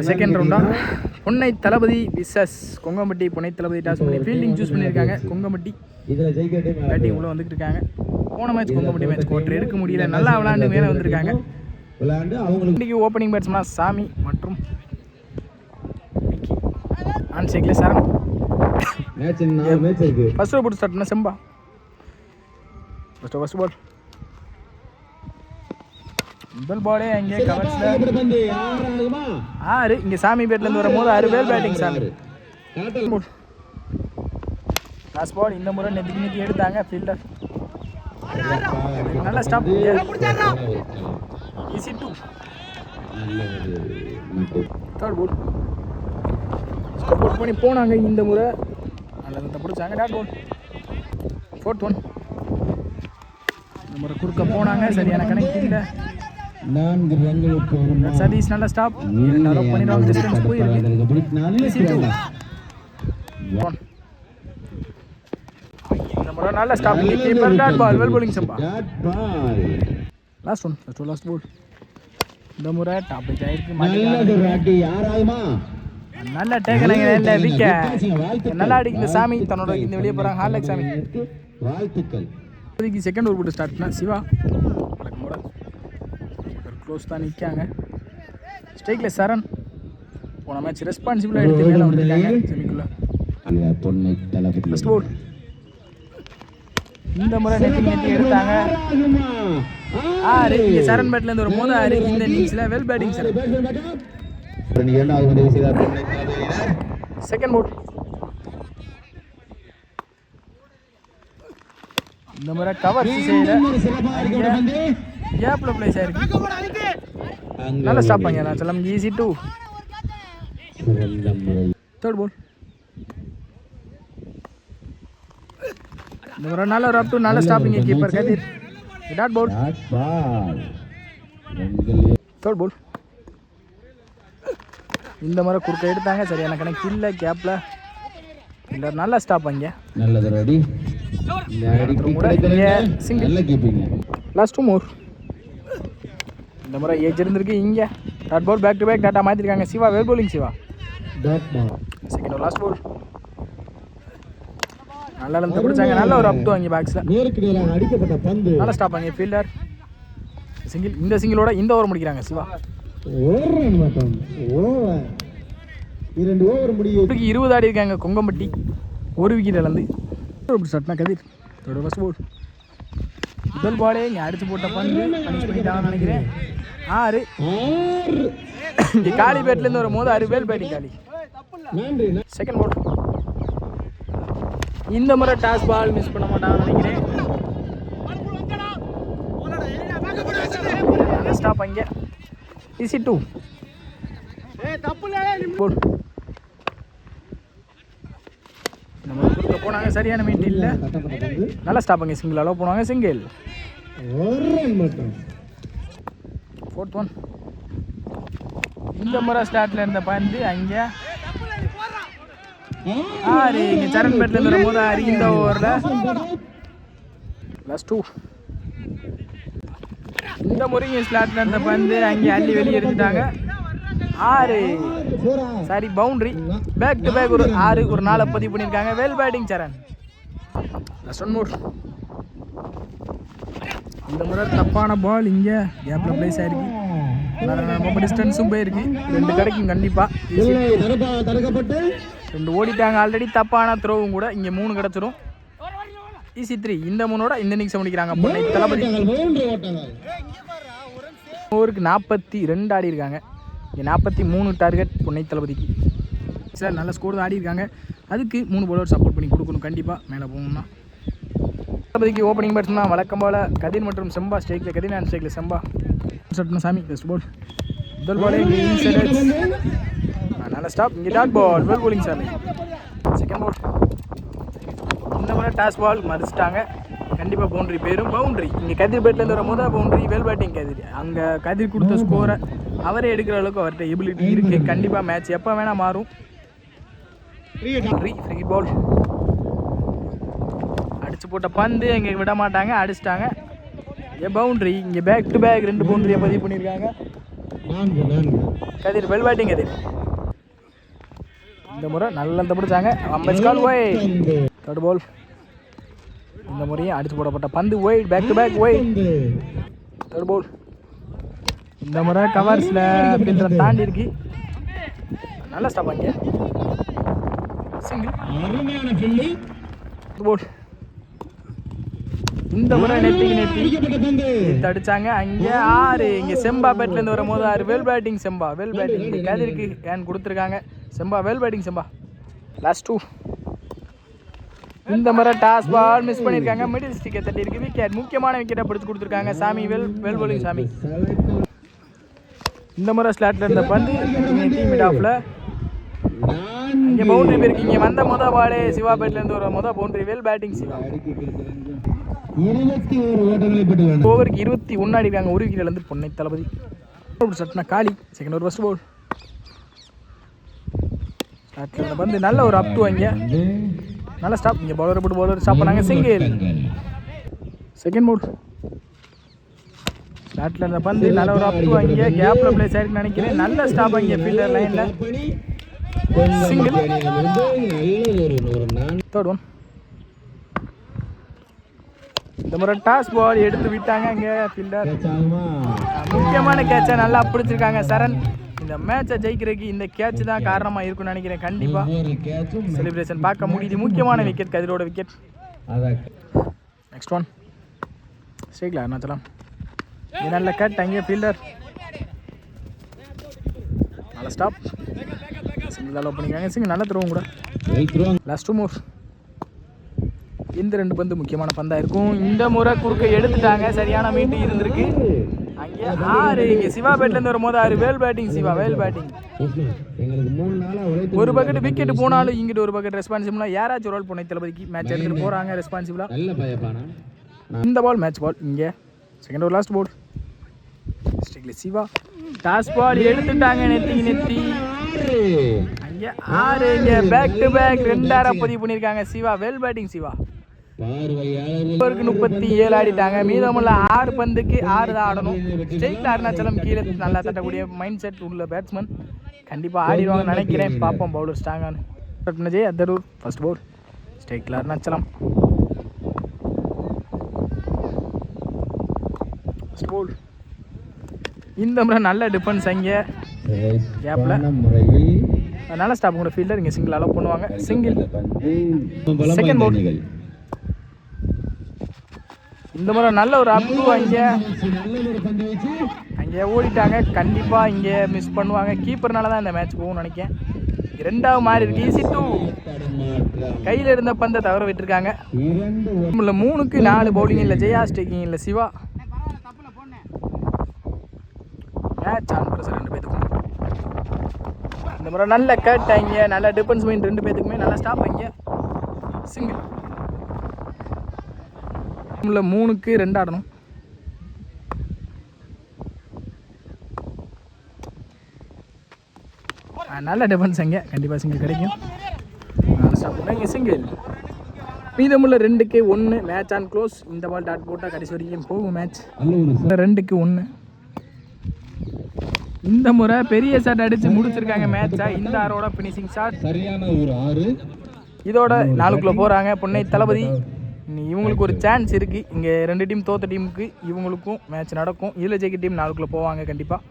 Second ரவுண்டா பொன்னை தளபதி versus Kongampatti. பொன்னை தளபதி டாஸ் பண்ணி ஃபீல்டிங் சூஸ் பண்ணியிருக்காங்க. கொங்கம்பட்டி பேட்டிங் உள்ள வந்துட்டு இருக்காங்க. போன மேட்ச் கொங்கம்பட்டி மேட்ச் கோட்டர் எடுக்க முடியல, நல்லா விளையாண்டு மேலே வந்திருக்காங்க. இன்னைக்கு ஓப்பனிங் பேட்ஸ்மேனா சாமி மற்றும் ஆன் சைக்கிள் சரண். ஃபர்ஸ்ட் ஓவர் போட்டு ஸ்டார்ட் பண்ண செம்பா. ஃபர்ஸ்ட் பால் முதல் பாலே அங்கே கவர்ஸ்ல 6. இங்கே சாமி பேட்லேருந்து வரும்போது 6 பேர் பேட்டிங். சாமி லாஸ்ட் பால் இந்த முறை நெத்தி எடுத்தாங்க ஃபீல்டர். நல்ல stop. Easy 2. Third ball support பண்ணி போனாங்க. இந்த முறை நல்லதை பிடிச்சாங்க. Dot ball. ஃபோர்த் ஒன் இந்த முறை குறுக்க போனாங்க, சரியான கனெக்ட் இல்லை. 4 ரன்களுக்கு சதீஷ் நல்ல ஸ்டாப். இரண்டாவது பண்ணிடுவாங்க. டிஸ்டன்ஸ் போயிருக்கு. இந்த முறை நல்ல stop. Keeper dot ball. Well bowling Samba. Last one last ball. இந்த முறை டாப் ஹிட் ஆயிருக்கு. நல்ல டேக்கனிங் இல்ல விக்கெட். நல்லா அடிக்குது சாமி. தன்னோட இந்த வெளியே போறாங்க. ஹார்லக் சாமி வாழ்த்துக்கள். இப்போதைக்கு செகண்ட் ஓவர் போட்டு ஸ்டார்ட் பண்ண சிவா வழக்கமோட க்ளோஸ் தான் நிற்காங்க. ஸ்ட்ரைக்கில் சரண். போன மேட்ச் ரெஸ்பான்சிபிளாக எடுத்து மேலே வந்துருக்காங்க செமிக்குள்ள. ஃபர்ஸ்ட் பால் இந்த முறை நெட்டி எடுத்தாங்க. 6. இங்கே சரண் பேட்லேருந்து ஒரு 6. இந்த இன்னிங்ஸில் வெல் பேட்டிங் சரண். செகண்ட் பால் இந்த முறை கவர் செய்யல, கேப்ல பிளேஸ் ஆயிருக்கு. நல்ல ஸ்டாப் பண்ணி நான் சொல்லம். ஈஸி 2. தேர்ட் பால் இந்த முறை நல்ல ஒரு அப் டு நல்ல stopping keeper Kathir. Dot ball. Third ball இந்த முறை குறுக்க எடுத்தாங்க, சரியான கணக்கு இல்லை. கேப்ல இல்லை, நல்ல ஸ்டாப் அங்கே. நல்லது ரெடி. லாஸ்ட் 2 மோர். இந்த முறை ஏஜ் இருந்திருக்கு. இங்கே dot ball. Back to back டாட்டா மாற்றிருக்காங்க. Siva well bowling Siva. Second over last ball நல்ல லென்த் பிடிச்சாங்க. நல்ல ஒரு அப் டு அங்கே பேக்ஸில் அடிக்கப்பட்ட பந்து. நல்ல ஸ்டாப் அங்கே ஃபீல்டர். சிங்கிள். இந்த சிங்கிளோட இந்த ஓவர் முடிக்கிறாங்க சிவா. 2 ஓவர் முடியும். 20 ஆடி இருக்காங்க கொங்கம்பட்டி. 1 விக்கெட் இழந்து. ஸ்டார்ட்னா கதிர் தொடர் ஃபர்ஸ்ட் பால். முதல் பாலே இங்கே அடிச்சு போட்ட பந்து பனிஷ் பண்ணிட்டாங்கன்னு நினைக்கிறேன். 6. இங்கே காலி பேட்லேருந்து வரும்போது 6 பேர் பேட்டிங் காலி. செகண்ட் பால் இந்த முறை டாஸ் பால் மிஸ் பண்ண மாட்டாங்கன்னு நினைக்கிறேன். ஸ்டாப் அங்கே. ஈஸி 2. நம்ம குறுக்க போனாங்க, சரியான மீட் இல்லை. நல்ல ஸ்டாப் அங்கே. சிங்கிள் அளவு போனாங்க. சிங்கிள். ஃபோர்த் ஒன் இந்த முறை ஸ்டார்ட்ல இருந்த பந்து அங்கே 6. இங்கே சரண் பேட்லேருந்து வரும்போது 6. இந்த ஓவரில் லாஸ்ட் 2. இந்த முறையும் ஸ்லாட்ல இருந்த பந்து அங்கே அள்ளி வெளியே எடுத்துட்டாங்க. 6. Sorry boundary. Back to back ஒரு 6 ஒரு 4 பதிவு பண்ணியிருக்காங்க. Well batting Saran. Last 1 more. இந்த முறை தப்பான பால் இங்கே கேப்ல பிளேஸ் ஆயிருக்கு. ரொம்ப டிஸ்டன்ஸும் போயிருக்கு. 2 கிடைக்கும் கண்டிப்பாக. 2 ஓடிட்டாங்க ஆல்ரெடி. தப்பான த்ரோவும் கூட இங்கே 3 கிடச்சிரும். ஈஸி 3. இந்த 3ஓட இந்த இன்னிங்ஸை முடிக்கிறாங்க பொன்னை தளபதி. ஓவருக்கு 42 ஆடி இருக்காங்க. இங்கே 43 டார்கெட் பொன்னை தளபதிக்கு. சார் நல்ல ஸ்கோர் தான் ஆடி இருக்காங்க. அதுக்கு 3 பவுலர் சப்போர்ட் பண்ணி கொடுக்கணும் கண்டிப்பாக மேலே போகணும்னா. தளபதிக்கு ஓப்பனிங் பேட்ஸ்மேன் வழக்கம் போல் கதிர் மற்றும் செம்பா. ஸ்ட்ரைக்கில் கதிர் அண்ட் ஸ்ட்ரைக்கில் செம்பா. சாமி ஃபர்ஸ்ட் பால். முதல் பாலே இங்கே இன்சைட். நல்ல ஸ்டாப். இங்கே டாட் பால். வெல் bowling சாமி. செகண்ட் பால் இந்த முறை டாஸ் பால் மறிச்சிட்டாங்க. கண்டிப்பாக பவுண்ட்ரி போயிடும். பவுண்ட்ரி இங்கே கதிர் பேட்லேருந்து வரும்போது பவுண்ட்ரி. வெல் பேட்டிங் கதிர். அங்கே கதிர் கொடுத்த ஸ்கோரை அவரே எடுக்கிற அளவுக்கு அவர்கிட்ட எபிலிட்டி இருக்குது. கண்டிப்பாக மேட்ச் எப்போ வேணால் மாறும். ஃப்ரீ பால் அடிச்சு போட்ட பந்து இங்கே விட மாட்டாங்க. அடிச்சிட்டாங்க. பவுண்ட்ரி. இங்கே பேக் டு பேக் 2 பவுண்டரியை பதிவு பண்ணியிருக்காங்க. Kathir well batting Kathir. இந்த முறை நல்ல பிடிச்சாங்க. அம்பேத்கால் ஒயிட். Third ball. இந்த முறையும் அடிச்சு போடப்பட்ட பந்து wide. Back to back wide. Third ball. இந்த முறை கவர்ஸில் ஃபீல்டரை தாண்டி இருக்கு. நல்ல ஸ்டாப் அங்கே. சிங்கிள். பால். இந்த முறை நெத்தி அடிச்சாங்க. அங்கே 6. இங்கே செம்பா பேட்லேருந்து வரும்போது 6. Well batting Semba. Well batting. இங்கே கதிருக்கு ஏன் கொடுத்துருக்காங்க. Semba well batting Semba. Last 2. இந்த முறை டாஸ் பால் மிஸ் பண்ணியிருக்காங்க. மிடில் ஸ்டிக்கை தட்டி இருக்கு. விக்கெட். முக்கியமான விக்கெட்டை பிடிச்சி கொடுத்துருக்காங்க. சாமி வெல் போலிங் சாமி. இந்த முறை ஸ்லாட்டில் இருந்த பந்து மிட் ஆஃபில் இங்கே பவுண்டரி போயிருக்கு. இங்கே வந்த பாலே சிவா பேட்லேருந்து ஒரு பவுண்டரி. Well batting Siva. ஓவருக்கு 21 ஆடிருக்காங்க. ஒரு விக்கெட் இழந்து பொன்னை தளபதி. சட்னா காலி. Second over first ball. ஸ்டார்ட்ல இருந்த பந்து நல்ல ஒரு அப் டு. அங்கே நல்ல ஸ்டாப். இங்கே பவுலர் போட்டு பவுலர் ஸ்டாப் பண்ணாங்க. சிங்கிள். Second ball. ஸ்டார்ட்ல இருந்த பந்து நல்ல ஒரு அப் டு. அங்கே கேப்ல பிளேஸ் ஆயிருக்குன்னு நினைக்கிறேன். நல்ல ஸ்டாப் அங்கே ஃபீல்டர் லைன்ல. சிங்கிள். Third one. இந்த முறை டாஸ் பால் எடுத்து விட்டாங்க. அங்கே ஃபீல்டர் முக்கியமான கேட்சை நல்லா பிடிச்சிருக்காங்க சரண். இந்த மேட்சை ஜெயிக்கிறதுக்கு இந்த கேட்ச் தான் காரணமாக இருக்குன்னு நினைக்கிறேன். கண்டிப்பாக செலிப்ரேஷன் பார்க்க முடியுது. முக்கியமான விக்கெட் கதிரோட விக்கெட். Next one. ஸ்ட்ரைக்கில் அருணாச்சலம். இது நல்ல கட். அங்கே ஃபீல்டர் நல்ல ஸ்டாப். சிங்கிள் அலோவ் பண்ணிக்காங்க. சிங்கிள் நல்ல த்ரோவும் கூட. Last 2 move. இந்த 2 பந்து முக்கியமான பந்தாக இருக்கும். இந்த முறை குறுக்க எடுத்துட்டாங்க. சரியான மீட்டு இருந்திருக்கு. அங்கே 6. இங்கே சிவா பேட்லேருந்து வரும்போது 6. Well batting Siva. Well batting. ஒரு பக்கெட் விக்கெட் போனாலும் இங்கிட்டு ஒரு பக்கெட் ரெஸ்பான்சிபிளாக யாராச்சும் ரோல் பொன்னை தளபதிக்கு மேட்ச் எடுத்துகிட்டு போகிறாங்க ரெஸ்பான்சிபிளாக. இந்த பால் மேட்ச் பால். இங்கே செகண்ட் ஓவர் லாஸ்ட் பால். ஸ்ட்ரைக்ல சிவா. டாஸ் பால் எடுத்துட்டாங்க. நெத்தி அங்கே 6. இங்கே பேக் டு பேக் 2 பதிவு பண்ணியிருக்காங்க சிவா. Well batting Siva. 37 ஆடிட்டாங்க. மீதமுள்ள 6 பந்துக்கு 6 தான் ஆடணும். ஸ்ட்ரைக்ல அருணாச்சலம் கீழே நல்லா தட்டக்கூடிய மைண்ட் செட் உள்ள பேட்ஸ்மேன். கண்டிப்பாக ஆடிடுவாங்கன்னு நினைக்கிறேன். பார்ப்போம் பவுலர் ஸ்ட்ராங்கான ஜெய் அத்தரூர். First ball. ஸ்ட்ரைக்ல அருணாச்சலம். First ball. இந்த முறை நல்ல டிஃபென்ஸ் அங்கே கேப்ல. நல்ல ஸ்டாப் கூட ஃபீல்டர். இங்கே சிங்கிள் அலோவ் பண்ணுவாங்க. சிங்கிள். செகண்ட் பவுல். இந்த முறை நல்ல ஒரு அப் டு. அங்கே ஓடிட்டாங்க. கண்டிப்பாக இங்கே மிஸ் பண்ணுவாங்க. கீப்பர்னால தான் இந்த மேட்ச் போகும்னு நினைக்கிறேன். 2வது மாறி இருக்கு. ஈஸி 2. கையில் இருந்த பந்தை தவற விட்டுருக்காங்க. 3க்கு 4 பவுலிங் இல்லை ஜெயா. ஸ்டேக்கிங் இல்லை சிவா. மேட்ச் ஆன் ப்ரெஷர் 2 பேத்துக்கும். இந்த முறை நல்ல கட். அங்கே நல்ல டிஃபென்ஸ் மைண்ட் 2 பேத்துக்குமே. நல்ல ஸ்டாப். அங்கே சிங்கிள். 3க்கு 2 ஆடணும். நல்ல டிஃபென்ஸ் அங்கே. கண்டிப்பாக சிங்கிள் கிடைக்கும். நல்ல ஸ்டாப் பண்ண இங்கே சிங்கிள். மீதமுள்ள 2க்கு 1. Match on close. இந்த பால் டாட் போட்டால் கடைசி வரைக்கும் போகும் மேட்ச். 2க்கு 1. இந்த முறை பெரிய ஷாட் அடித்து முடிச்சிருக்காங்க மேட்சை. இந்த ஆரோட ஃபினிஷிங் ஷாட். சரியான ஒரு 6. இதோட 4க்குள்ளே போகிறாங்க பொன்னை தளபதி. இவங்களுக்கு ஒரு சான்ஸ் இருக்குது. இங்கே 2 டீம் தோற்ற டீமுக்கு இவங்களுக்கும் மேட்ச் நடக்கும். இதில் ஜெயிக்க டீம் 4க்குள்ளே போவாங்க கண்டிப்பாக.